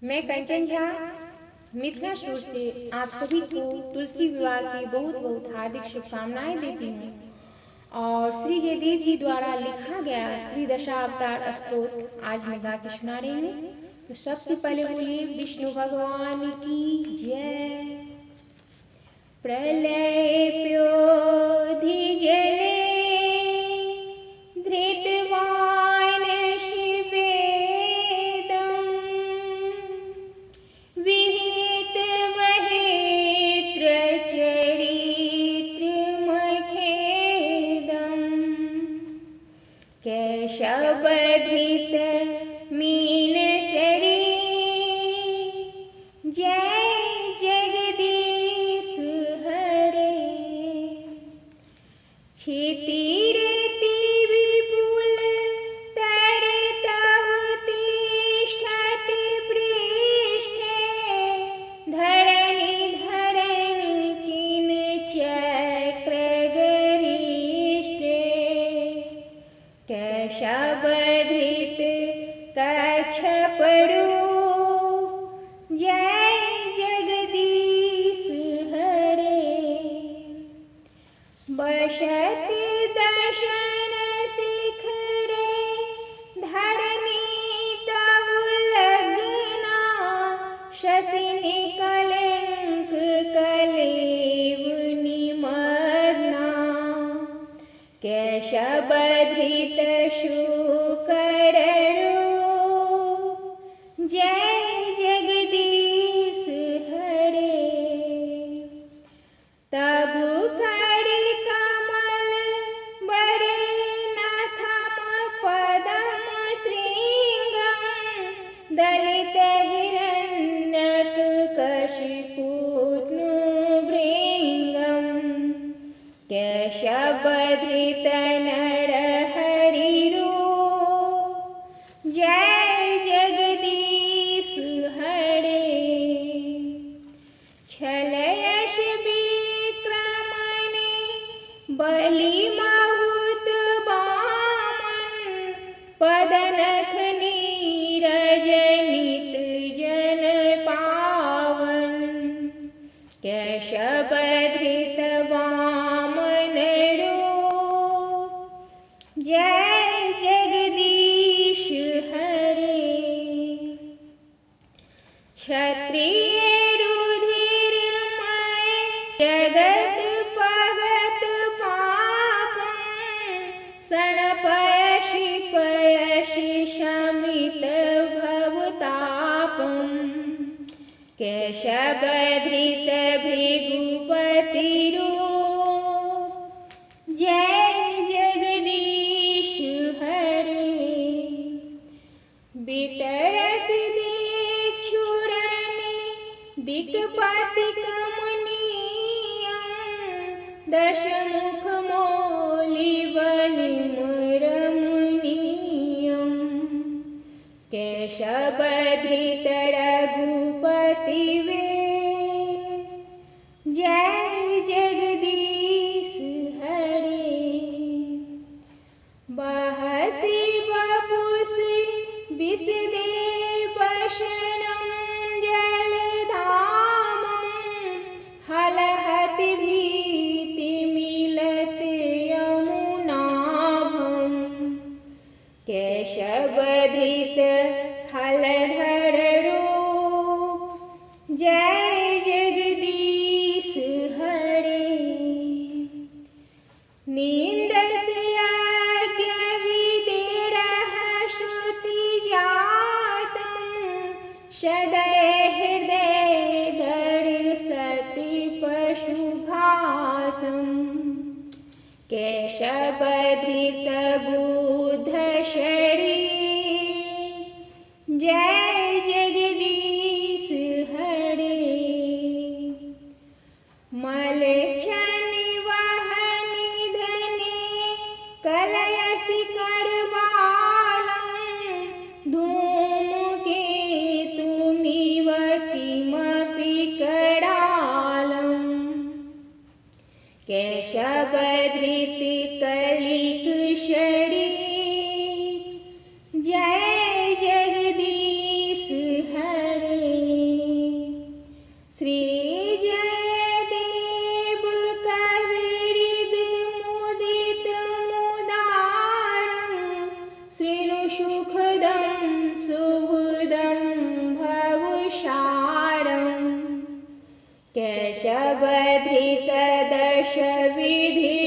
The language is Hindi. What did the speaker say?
मैं कंचन झा मिथिला स्टोर से आप सभी को तुलसी विवाह की बहुत बहुत हार्दिक शुभकामनाएं देती हूँ। और श्री जयदेव जी द्वारा लिखा गया श्री दशावतार स्तोत्र आज मैं गा के सुना रही हूँ। तो सबसे पहले बोलिए विष्णु भगवान की जय। प्रलय प्योधि जले धृतवान शिवेदम् विहित महेत्र चरित्रमखेदम् केशवधृत मीन शरी जय जगदीश हरे। क्षितिरति विपुल तरे तव तिष्ठति पृष्ठे धरणी धरणी किन चक्र गरिष्ठे केशवधृत कच्छपड़ु जय जगदीश हरे। बसति दर्शन शिखरे धरणी तव लग्ना शशिनि कलंक कलेव निमग्ना केशवधृत शुकररु जय जगदीश हरे। तबु कर कमल बड़े नखम पदम श्रृंगम दलित हिरण्यक कशिपुनु भृंगम केशवधृत नरहरिरु जय जगदीश हरे। छलयश विक्रमणे बलि माहुत बामन पदनख नीरज नित जन पावन केशवधृत वामन रूप जय जगदीश हरे। क्षत्रिय रुधिरमय जगत पगत पापं सणपयसि पयसि शमित भवतापं केशवधृत भृगुपतिरूप जय जगदीश हरे। बितरसि दिक्षुरनि दिक्पातिकमनीयं दशमुख मौलिबलिमरमणीयं केशवधृत रघुपतिवेश जय जगदीश हरे। बहसि बपुषि विषदेवशनं जलधामं हलहति भीतिमिलत यमुनाभं केशवधृत हलधररूप जय जगदीश हरे। नींदस्य आज्ञाविदेरः श्रुतिजातं सदय हृदय धर्षति पशुघातं केशवधृत बुध शरीर जय जगदीश हरे। मलक्षनिवहनिधने कलयसि करबालं धूमकेतुमिव किमपि करालं केशवधृत कलिक शरीर जय जगदीश शबधृत दश विधि